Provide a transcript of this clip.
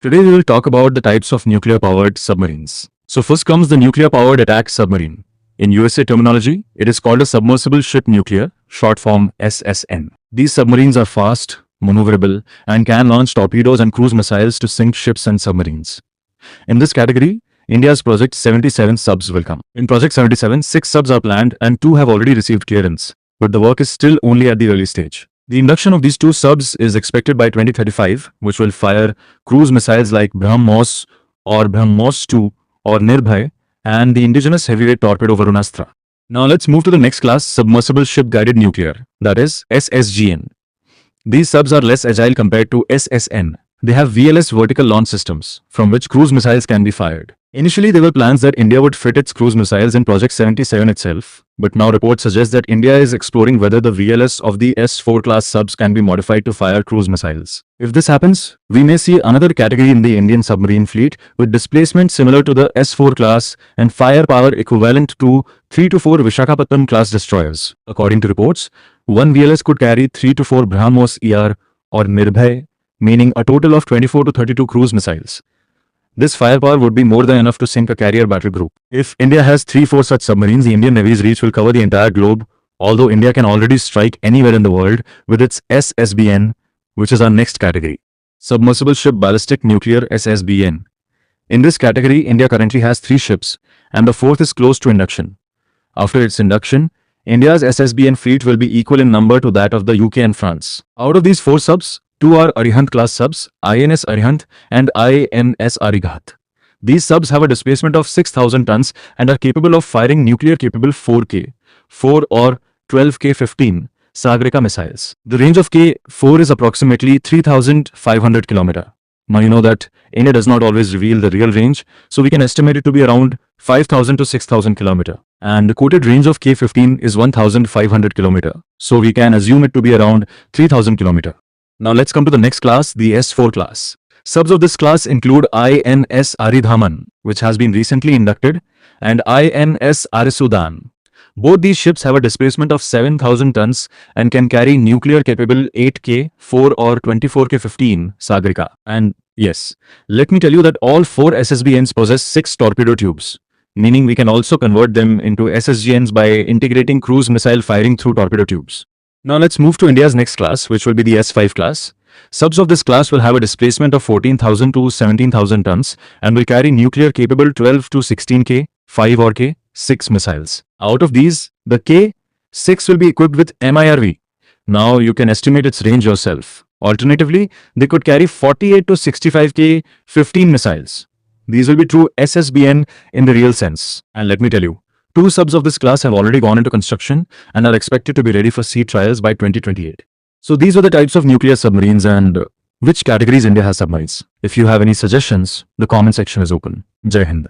Today we will talk about the types of nuclear-powered submarines. So first comes the nuclear-powered attack submarine. In USA terminology, it is called a submersible ship nuclear, short form SSN. These submarines are fast, maneuverable, and can launch torpedoes and cruise missiles to sink ships and submarines. In this category, India's Project 77 subs will come. In Project 77, 6 subs are planned and 2 have already received clearance, but the work is still only at the early stage. The induction of these 2 subs is expected by 2035, which will fire cruise missiles like BrahMos or BrahMos 2 or Nirbhay and the indigenous heavyweight torpedo Varunastra. Now let's move to the next class, submersible ship guided nuclear, that is SSGN. These subs are less agile compared to SSN. They have VLS vertical launch systems, from which cruise missiles can be fired. Initially, there were plans that India would fit its cruise missiles in Project 77 itself, but now reports suggest that India is exploring whether the VLS of the S4 class subs can be modified to fire cruise missiles. If this happens, we may see another category in the Indian submarine fleet with displacement similar to the S4 class and firepower equivalent to 3 to 4 Vishakhapatnam class destroyers. According to reports, one VLS could carry 3 to 4 BrahMos ER or Nirbhay, meaning a total of 24 to 32 cruise missiles. This firepower would be more than enough to sink a carrier battle group. If India has 3-4 such submarines, the Indian Navy's reach will cover the entire globe, although India can already strike anywhere in the world with its SSBN, which is our next category. Submersible Ship Ballistic Nuclear SSBN. In this category, India currently has 3 ships, and the 4th is close to induction. After its induction, India's SSBN fleet will be equal in number to that of the UK and France. Out of these 4 subs, 2 are Arihant class subs, INS Arihant and INS Arighat. These subs have a displacement of 6,000 tons and are capable of firing nuclear-capable 4K, 4 or 12K-15 Sagarika missiles. The range of K4 is approximately 3,500 km. Now you know that India does not always reveal the real range, so we can estimate it to be around 5,000 to 6,000 km. And the quoted range of K15 is 1,500 km, so we can assume it to be around 3,000 km. Now let's come to the next class, the S4 class. Subs of this class include INS Aridhaman, which has been recently inducted, and INS Arisudan. Both these ships have a displacement of 7,000 tons and can carry nuclear-capable 8K, 4 or 24K-15 Sagarika. And yes, let me tell you that all 4 SSBNs possess 6 torpedo tubes, meaning we can also convert them into SSGNs by integrating cruise missile firing through torpedo tubes. Now let's move to India's next class, which will be the S5 class. Subs of this class will have a displacement of 14,000 to 17,000 tons and will carry nuclear-capable 12 to 16K, 5 or K6 missiles. Out of these, the K6 will be equipped with MIRV. Now you can estimate its range yourself. Alternatively, they could carry 48 to 65K, 15 missiles. These will be true SSBN in the real sense. And let me tell you, 2 subs of this class have already gone into construction and are expected to be ready for sea trials by 2028. So these are the types of nuclear submarines and which categories India has submarines. If you have any suggestions, the comment section is open. Jai Hind.